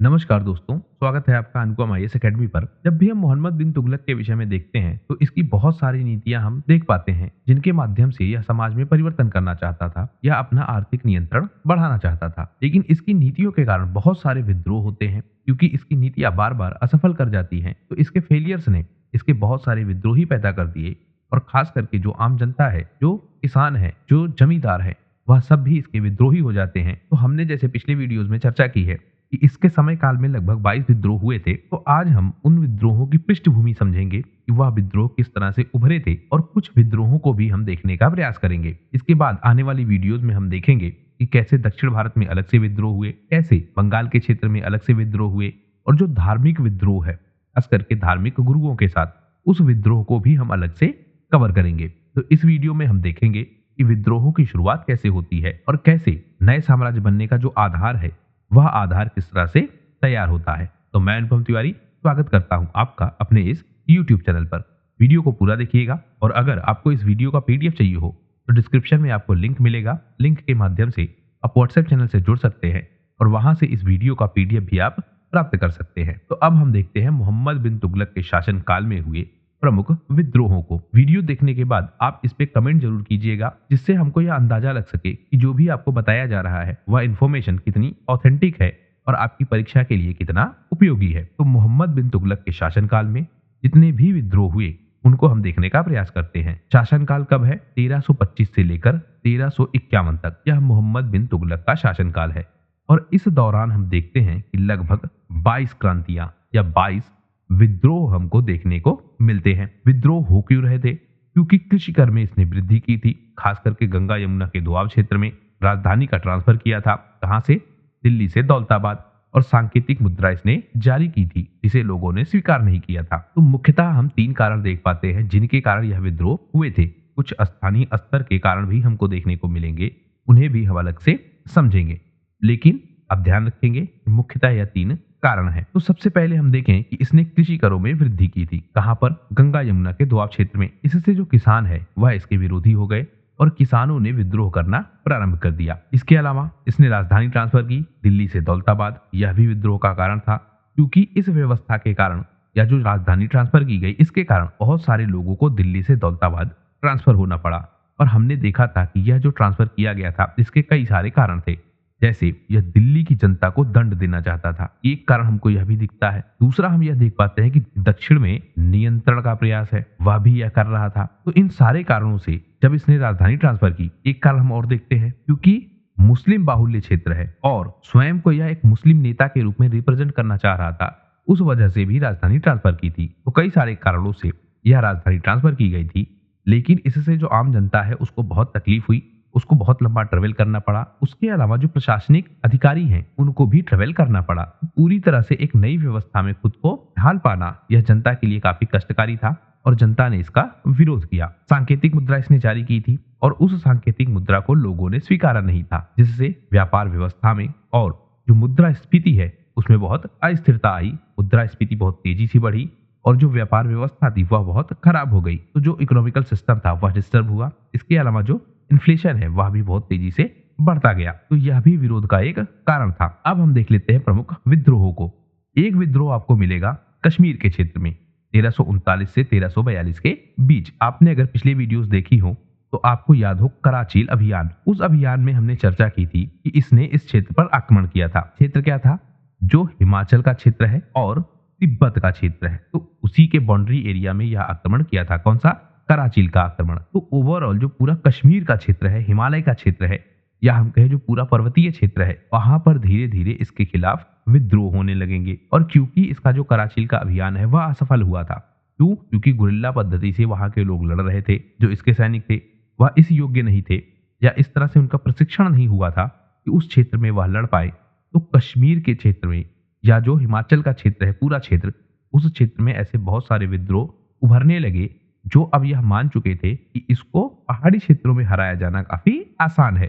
नमस्कार दोस्तों, स्वागत है आपका अनुपम आईएएस एकेडमी पर। जब भी हम मोहम्मद बिन तुगलक के विषय में देखते हैं तो इसकी बहुत सारी नीतियां हम देख पाते हैं जिनके माध्यम से यह समाज में परिवर्तन करना चाहता था या अपना आर्थिक नियंत्रण बढ़ाना चाहता था। लेकिन इसकी नीतियों के कारण बहुत सारे विद्रोह होते हैं क्योंकि इसकी नीतियां बार बार असफल कर जाती हैं। तो इसके फेलियर्स ने इसके बहुत सारे विद्रोही पैदा कर दिए और खास करके जो आम जनता है, जो किसान है, जो जमींदार है, वह सब भी इसके विद्रोही हो जाते हैं। तो हमने जैसे पिछले वीडियोज में चर्चा की है कि इसके समय काल में लगभग 22 विद्रोह हुए थे। तो आज हम उन विद्रोहों की पृष्ठभूमि समझेंगे कि वह विद्रोह किस तरह से उभरे थे और कुछ विद्रोहों को भी हम देखने का प्रयास करेंगे। इसके बाद आने वाली वीडियोज में हम देखेंगे कि कैसे दक्षिण भारत में अलग से विद्रोह हुए, कैसे बंगाल के क्षेत्र में अलग से विद्रोह हुए, और जो धार्मिक विद्रोह है खास करके धार्मिक गुरुओं के साथ, उस विद्रोह को भी हम अलग से कवर करेंगे। तो इस वीडियो में हम देखेंगे कि विद्रोहों की शुरुआत कैसे होती है और कैसे नए साम्राज्य बनने का जो आधार है वह आधार किस तरह से तैयार होता है। तो मैं अनुपम तिवारी स्वागत करता हूं आपका अपने इस YouTube चैनल पर। वीडियो को पूरा देखिएगा और अगर आपको इस वीडियो का PDF चाहिए हो तो डिस्क्रिप्शन में आपको लिंक मिलेगा। लिंक के माध्यम से आप WhatsApp चैनल से जुड़ सकते हैं और वहां से इस वीडियो का PDF भी आप प्राप्त कर सकते हैं। तो अब हम देखते हैं मोहम्मद बिन तुगलक के शासन काल में हुए प्रमुख विद्रोहों को। वीडियो देखने के बाद आप इस पे कमेंट जरूर कीजिएगा जिससे हमको यह अंदाजा लग सके कि जो भी आपको बताया जा रहा है वह इन्फॉर्मेशन कितनी ऑथेंटिक है और आपकी परीक्षा के लिए कितना उपयोगी है। तो मोहम्मद बिन तुगलक के शासनकाल में जितने भी विद्रोह हुए उनको हम देखने का प्रयास करते हैं। शासनकाल कब है? 1325 से लेकर 1351 तक यह मोहम्मद बिन तुगलक का शासनकाल है। और इस दौरान हम देखते हैं कि लगभग 22 क्रांतियां या 22 विद्रोह हमको देखने को मिलते हैं। विद्रोह हो क्यों रहे थे? क्योंकि कृषि कर में इसने वृद्धि की थी, खास करके गंगा यमुना के दोआब क्षेत्र में राजधानी का ट्रांसफर किया था। कहां से? दिल्ली से दौलताबाद। और सांकेतिक मुद्रा इसने जारी की थी जिसे लोगों ने स्वीकार नहीं किया था। तो मुख्यतः हम 3 कारण देख पाते हैं जिनके कारण यह विद्रोह हुए थे। कुछ स्थानीय स्तर के कारण भी हमको देखने को मिलेंगे, उन्हें भी हम अलग से समझेंगे, लेकिन अब ध्यान रखेंगे मुख्यतः यह 3 कारण है। तो सबसे पहले हम देखें कि इसने कृषि करों में वृद्धि की थी। कहां पर? गंगा यमुना के दोआब क्षेत्र में। इससे जो किसान है वह इसके विरोधी हो गए और किसानों ने विद्रोह करना प्रारंभ कर दिया। इसके अलावा इसने राजधानी ट्रांसफर की दिल्ली से दौलताबाद। यह भी विद्रोह का कारण था क्योंकि इस व्यवस्था के कारण या जो राजधानी ट्रांसफर की गई इसके कारण बहुत सारे लोगों को दिल्ली से दौलताबाद ट्रांसफर होना पड़ा। और हमने देखा था कि यह जो ट्रांसफर किया गया था इसके कई सारे कारण थे, जैसे यह दिल्ली की जनता को दंड देना चाहता था, एक कारण हमको यह भी दिखता है। दूसरा हम यह देख पाते हैं कि दक्षिण में नियंत्रण का प्रयास है, वह भी यह कर रहा था। तो इन सारे कारणों से जब इसने राजधानी ट्रांसफर की, एक कारण हम और देखते हैं क्योंकि मुस्लिम बाहुल्य क्षेत्र है और स्वयं को यह एक मुस्लिम नेता के रूप में रिप्रेजेंट करना चाह रहा था, उस वजह से भी राजधानी ट्रांसफर की थी। तो कई सारे कारणों से यह राजधानी ट्रांसफर की गई थी, लेकिन इससे जो आम जनता है उसको बहुत तकलीफ हुई, उसको बहुत लंबा ट्रेवल करना पड़ा। उसके अलावा जो प्रशासनिक अधिकारी हैं उनको भी ट्रेवल करना पड़ा। पूरी तरह से एक नई व्यवस्था में खुद को ढाल पाना यह जनता के लिए काफी कष्टकारी था और जनता ने इसका विरोध किया। सांकेतिक मुद्रा इसने जारी की थी और उस सांकेतिक मुद्रा को लोगों ने स्वीकारा नहीं था, जिससे व्यापार व्यवस्था में और जो मुद्रा स्फीति है उसमें बहुत अस्थिरता आई। मुद्रा स्फीति बहुत तेजी से बढ़ी और जो व्यापार व्यवस्था थी वह बहुत खराब हो गई। तो जो इकोनॉमिकल सिस्टम था वह डिस्टर्ब हुआ। इसके अलावा जो इन्फ्लेशन है वह भी बहुत तेजी से बढ़ता गया। तो यह भी विरोध का एक कारण था। अब हम देख लेते हैं प्रमुख विद्रोहों को। एक विद्रोह आपको मिलेगा कश्मीर के क्षेत्र में 1339 से 1342 के बीच। आपने अगर पिछले वीडियोस देखी हो तो आपको याद हो कराचील अभियान। उस अभियान में हमने चर्चा की थी कि इसने इस क्षेत्र पर आक्रमण किया था। क्षेत्र क्या था? जो हिमाचल का क्षेत्र है और तिब्बत का क्षेत्र है, तो उसी के बाउंड्री एरिया में यह आक्रमण किया था। कौन सा? कराचील का आक्रमण। तो ओवरऑल जो पूरा कश्मीर का क्षेत्र है, हिमालय का क्षेत्र है, या हम कहें जो पूरा पर्वतीय क्षेत्र है, वहां पर धीरे धीरे इसके खिलाफ विद्रोह होने लगेंगे। और क्योंकि इसका जो कराचील का अभियान है वह असफल हुआ था। क्यों? क्योंकि गुरिल्ला पद्धति से वहां के लोग लड़ रहे थे। जो इसके सैनिक थे वह इस योग्य नहीं थे या इस तरह से उनका प्रशिक्षण नहीं हुआ था कि उस क्षेत्र में वह लड़ पाए। तो कश्मीर के क्षेत्र में या जो हिमाचल का क्षेत्र है पूरा क्षेत्र, उस क्षेत्र में ऐसे बहुत सारे विद्रोह उभरने लगे जो अब यह मान चुके थे कि इसको पहाड़ी क्षेत्रों में हराया जाना काफी आसान है।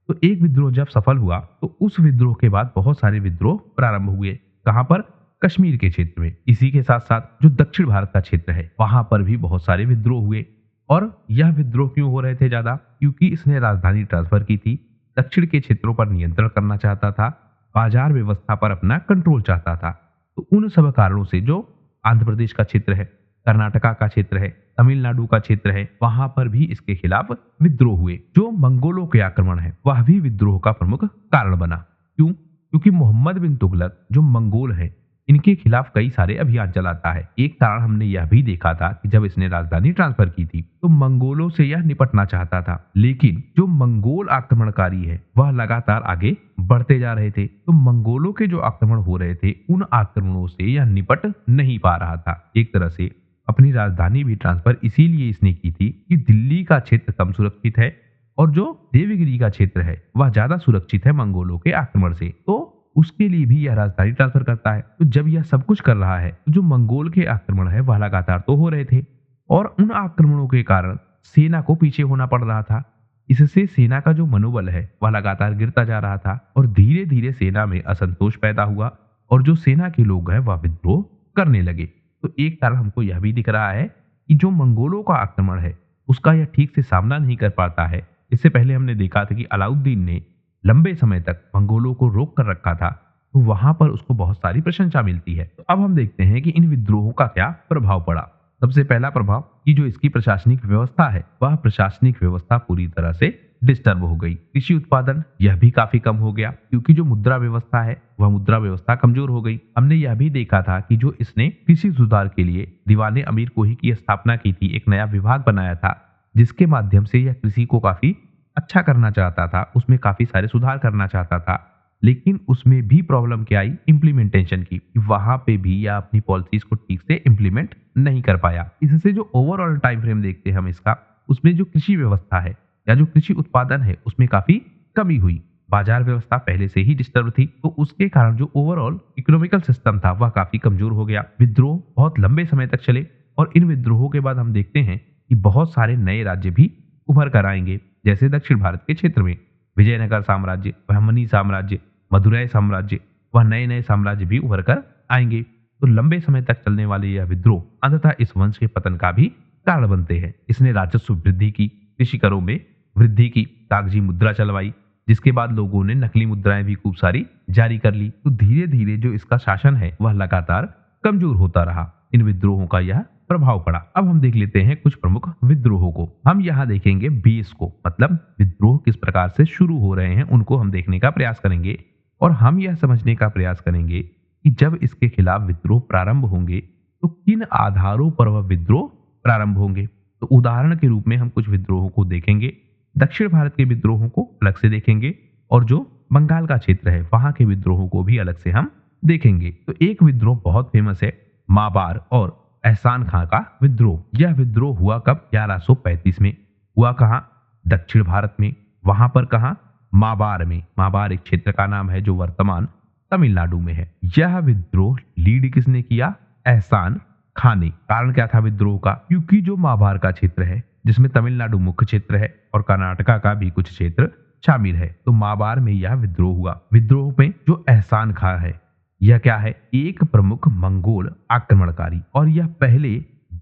तो एक विद्रोह जब सफल हुआ तो उस विद्रोह के बाद बहुत सारे विद्रोह प्रारंभ हुए। कहां पर? कश्मीर के क्षेत्र में। इसी के साथ साथ जो दक्षिण भारत का क्षेत्र है वहां पर भी बहुत सारे विद्रोह हुए। और यह विद्रोह क्यों हो रहे थे ज्यादा? क्योंकि इसने राजधानी ट्रांसफर की थी, दक्षिण के क्षेत्रों पर नियंत्रण करना चाहता था, बाजार व्यवस्था पर अपना कंट्रोल चाहता था। तो उन सब कारणों से जो आंध्र प्रदेश का क्षेत्र है, कर्नाटका का क्षेत्र है, तमिलनाडु का क्षेत्र है, वहां पर भी इसके खिलाफ विद्रोह हुए। जो मंगोलों के आक्रमण है वह भी विद्रोह का प्रमुख कारण बना। क्यों? क्योंकि मोहम्मद बिन तुगलक जो मंगोल है, इनके खिलाफ कई सारे अभियान चलाता है। एक कारण हमने यह भी देखा था कि जब इसने राजधानी ट्रांसफर की थी तो मंगोलों से यह निपटना चाहता था, लेकिन जो मंगोल आक्रमणकारी है वह लगातार आगे बढ़ते जा रहे थे। तो मंगोलों के जो आक्रमण हो रहे थे उन आक्रमणों से यह निपट नहीं पा रहा था। एक तरह से अपनी राजधानी भी ट्रांसफर इसीलिए इसने की थी कि दिल्ली का क्षेत्र कम सुरक्षित है और जो देवगिरी का क्षेत्र है वह ज्यादा सुरक्षित है मंगोलों के आक्रमण से। तो उसके लिए भी यह राजधानी ट्रांसफर करता है। तो जब यह सब कुछ कर रहा है तो जो मंगोल के आक्रमण है वह लगातार तो हो रहे थे और उन आक्रमणों के कारण सेना को पीछे होना पड़ रहा था। इससे सेना का जो मनोबल है वह लगातार गिरता जा रहा था और धीरे धीरे सेना में असंतोष पैदा हुआ और जो सेना के लोग हैं वह विद्रोह करने लगे। तो एक कारण हमको यह भी दिख रहा है कि जो मंगोलों का आक्रमण है उसका यह ठीक से सामना नहीं कर पाता है। इससे पहले हमने देखा था कि अलाउद्दीन ने लंबे समय तक मंगोलों को रोक कर रखा था, तो वहां पर उसको बहुत सारी प्रशंसा मिलती है। तो अब हम देखते हैं कि इन विद्रोहों का क्या प्रभाव पड़ा। सबसे पहला प्रभाव कि जो इसकी प्रशासनिक व्यवस्था है वह प्रशासनिक व्यवस्था पूरी तरह से डिस्टर्ब हो गई। कृषि उत्पादन यह भी काफी कम हो गया क्योंकि जो मुद्रा व्यवस्था है वह मुद्रा व्यवस्था कमजोर हो गई। हमने यह भी देखा था कि जो इसने कृषि सुधार के लिए दीवाने अमीर कोही की स्थापना की थी, एक नया विभाग बनाया था जिसके माध्यम से यह कृषि को काफी अच्छा करना चाहता था, उसमें काफी सारे सुधार करना चाहता था। लेकिन उसमें भी प्रॉब्लम क्या आई? इम्प्लीमेंटेशन की। वहां पे भी यह अपनी पॉलिसीज को ठीक से इम्प्लीमेंट नहीं कर पाया। इससे जो ओवरऑल टाइम फ्रेम देखते हैं हम इसका, उसमें जो कृषि व्यवस्था है या जो कृषि उत्पादन है उसमें काफी कमी हुई। बाजार व्यवस्था पहले से ही डिस्टर्ब थी, तो उसके कारण जो ओवरऑल इकोनॉमिकल सिस्टम था वह काफी कमजोर हो गया। विद्रोह बहुत लंबे समय तक चले और इन विद्रोहों के बाद हम देखते हैं कि बहुत सारे नए राज्य भी उभर कर आएंगे, जैसे दक्षिण भारत के क्षेत्र में विजयनगर साम्राज्य, बहमनी साम्राज्य, मदुरै साम्राज्य, वह नए नए साम्राज्य भी उभर कर आएंगे। तो लंबे समय तक चलने वाले यह विद्रोह अंततः इस वंश के पतन का भी कारण बनते हैं। इसने राजस्व वृद्धि की, कृषि करों में वृद्धि की, कागजी मुद्रा चलवाई, जिसके बाद लोगों ने नकली मुद्राएं भी खूब सारी जारी कर ली। तो धीरे धीरे जो इसका शासन है वह लगातार कमजोर होता रहा। इन विद्रोहों का यह प्रभाव पड़ा। अब हम देख लेते हैं कुछ प्रमुख विद्रोहों को। हम यहाँ देखेंगे बेस को, मतलब विद्रोह किस प्रकार से शुरू हो रहे हैं उनको हम देखने का प्रयास करेंगे और हम यह समझने का प्रयास करेंगे कि जब इसके खिलाफ विद्रोह प्रारंभ होंगे तो किन आधारों पर वह विद्रोह प्रारंभ होंगे। तो उदाहरण के रूप में हम कुछ विद्रोहों को देखेंगे, दक्षिण भारत के विद्रोहों को अलग से देखेंगे और जो बंगाल का क्षेत्र है वहां के विद्रोहों को भी अलग से हम देखेंगे। तो एक विद्रोह बहुत फेमस है, माबार और एहसान खां का विद्रोह। यह विद्रोह हुआ कब? 1135 में। हुआ कहां? दक्षिण भारत में। वहां पर कहां? माबार में। माबार एक क्षेत्र का नाम है जो वर्तमान तमिलनाडु में है। यह विद्रोह लीड किसने किया? एहसान खां ने। कारण क्या था विद्रोह का? क्योंकि जो माबार का क्षेत्र है जिसमें तमिलनाडु मुख्य क्षेत्र है और कर्नाटका का भी कुछ क्षेत्र शामिल है, तो माबार में यह विद्रोह हुआ। विद्रोह में जो एहसान खां है यह क्या है? एक प्रमुख मंगोल आक्रमणकारी और यह पहले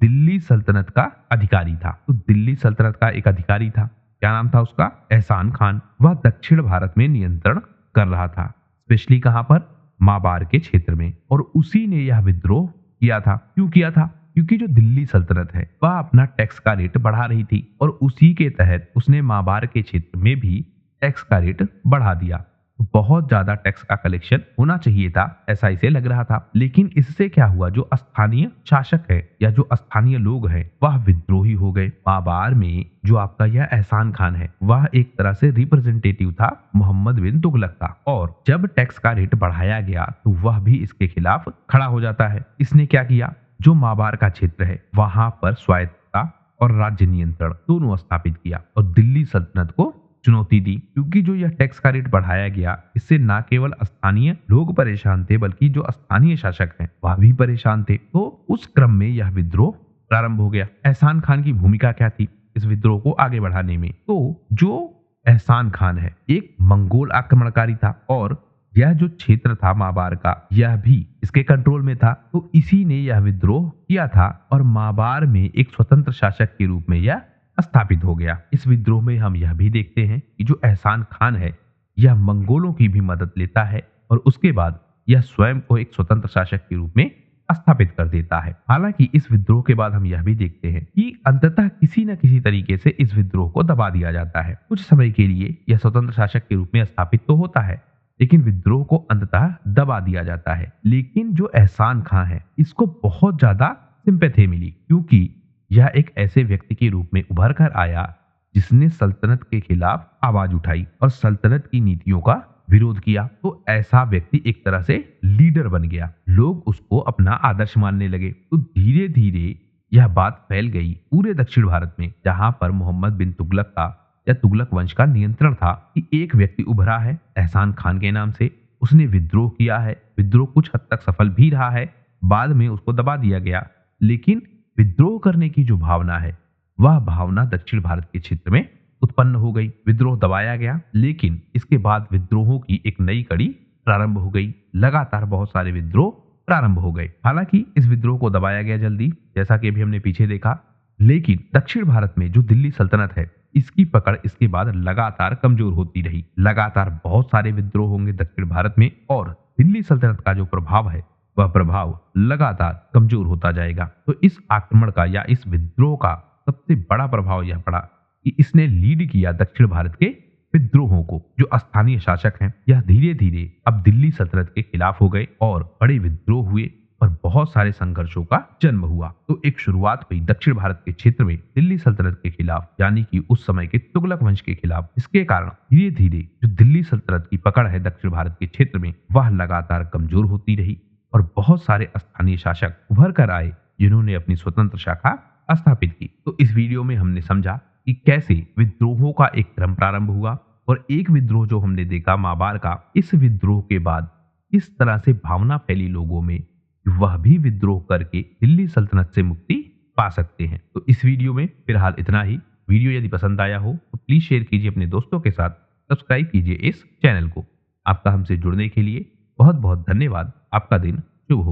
दिल्ली सल्तनत का अधिकारी था। तो दिल्ली सल्तनत का एक अधिकारी था, क्या नाम था उसका? एहसान खान। वह दक्षिण भारत में नियंत्रण कर रहा था, स्पेशली कहां पर? माबार के क्षेत्र में। और उसी ने यह विद्रोह किया था। क्यों किया था? क्योंकि जो दिल्ली सल्तनत है वह अपना टैक्स का रेट बढ़ा रही थी और उसी के तहत उसने माबार के क्षेत्र में भी टैक्स का रेट बढ़ा दिया। बहुत ज्यादा टैक्स का कलेक्शन होना चाहिए था, ऐसा इसे लग रहा था। लेकिन इससे क्या हुआ? जो स्थानीय शासक है या जो स्थानीय लोग हैं वह विद्रोही हो गए। माबार में जो आपका यह एहसान खान है वह एक तरह से रिप्रेजेंटेटिव था मोहम्मद बिन तुगलक का, और जब टैक्स का रेट बढ़ाया गया तो वह भी इसके खिलाफ खड़ा हो जाता है। इसने क्या किया? जो माबार का क्षेत्र है वहां पर स्वायत्तता और राज्य नियंत्रण दोनों स्थापित किया और दिल्ली सल्तनत को चुनौती दी। क्योंकि जो यह टैक्स का रेट बढ़ाया गया इससे न केवल स्थानीय लोग परेशान थे बल्कि जो स्थानीय शासक हैं वह भी परेशान थे। तो उस क्रम में यह विद्रोह प्रारंभ हो गया। एहसान खान की भूमिका क्या थी इस विद्रोह को आगे बढ़ाने में? तो जो एहसान खान है एक मंगोल आक्रमणकारी था और यह जो क्षेत्र था माबार का यह भी इसके कंट्रोल में था। तो इसी ने यह विद्रोह किया था और माबार में एक स्वतंत्र शासक के रूप में यह स्थापित हो गया। इस विद्रोह में हम यह भी देखते हैं कि जो एहसान खान है यह मंगोलों की भी मदद लेता है और उसके बाद यह स्वयं को एक स्वतंत्र शासक के रूप में स्थापित कर देता है। हालांकि इस विद्रोह के बाद हम यह भी देखते हैं कि अंततः किसी न किसी तरीके से इस विद्रोह को दबा दिया जाता है। कुछ समय के लिए यह स्वतंत्र शासक के रूप में स्थापित तो होता है, लेकिन विद्रोह को अंततः दबा दिया जाता है। लेकिन जो एहसान खां है, इसको बहुत ज्यादा सिंपैथी मिली, क्योंकि यह एक ऐसे व्यक्ति के रूप में उभर कर आया जिसने सल्तनत के खिलाफ आवाज उठाई और सल्तनत की नीतियों का विरोध किया। तो ऐसा व्यक्ति एक तरह से लीडर बन गया, लोग उसको अपना आदर्श मानने लगे। तो धीरे धीरे यह बात फैल गई पूरे दक्षिण भारत में, जहां पर मोहम्मद बिन तुगलक का या तुगलक वंश का नियंत्रण था, कि एक व्यक्ति उभरा है एहसान खान के नाम से। उसने विद्रोह किया है, विद्रोह कुछ हद तक सफल भी रहा है, बाद में उसको दबा दिया गया। लेकिन विद्रोह करने की जो भावना है, वह भावना दक्षिण भारत के क्षेत्र में उत्पन्न हो गई। विद्रोह दबाया गया, लेकिन इसके बाद विद्रोहों की एक नई कड़ी प्रारंभ हो गई। लगातार बहुत सारे विद्रोह प्रारंभ हो गए। हालांकि इस विद्रोह को दबाया गया जल्दी, जैसा कि अभी हमने पीछे देखा, लेकिन दक्षिण भारत में जो दिल्ली सल्तनत है, इसकी पकड़ इसके बाद लगातार कमजोर होती रही। लगातार बहुत सारे विद्रोह होंगे दक्षिण भारत में, और दिल्ली सल्तनत का जो प्रभाव है, वह प्रभाव लगातार कमजोर होता जाएगा। तो इस आक्रमण का या इस विद्रोह का सबसे बड़ा प्रभाव यह पड़ा कि इसने लीड किया दक्षिण भारत के विद्रोहों को। जो स्थानीय शासक हैं, यह धीरे धीरे अब दिल्ली सल्तनत के खिलाफ हो गए और बड़े विद्रोह हुए और बहुत सारे संघर्षों का जन्म हुआ। तो एक शुरुआत हुई दक्षिण भारत के क्षेत्र में दिल्ली सल्तनत के खिलाफ, यानी कि उस समय के तुगलक वंश के खिलाफ। इसके कारण धीरे धीरे जो दिल्ली सल्तनत की पकड़ है दक्षिण भारत के क्षेत्र में, वह लगातार कमजोर होती रही और बहुत सारे स्थानीय शासक उभर कर आए, जिन्होंने अपनी स्वतंत्र शाखा स्थापित की। तो इस वीडियो में हमने समझा कि कैसे विद्रोहों का एक क्रम प्रारंभ हुआ, और एक विद्रोह जो हमने देखा माबार का, इस विद्रोह के बाद किस तरह से भावना फैली लोगों में, वह भी विद्रोह करके दिल्ली सल्तनत से मुक्ति पा सकते हैं। तो इस वीडियो में फिलहाल इतना ही। वीडियो यदि पसंद आया हो तो प्लीज शेयर कीजिए अपने दोस्तों के साथ, सब्सक्राइब कीजिए इस चैनल को। आपका हमसे जुड़ने के लिए बहुत बहुत धन्यवाद। आपका दिन शुभ हो।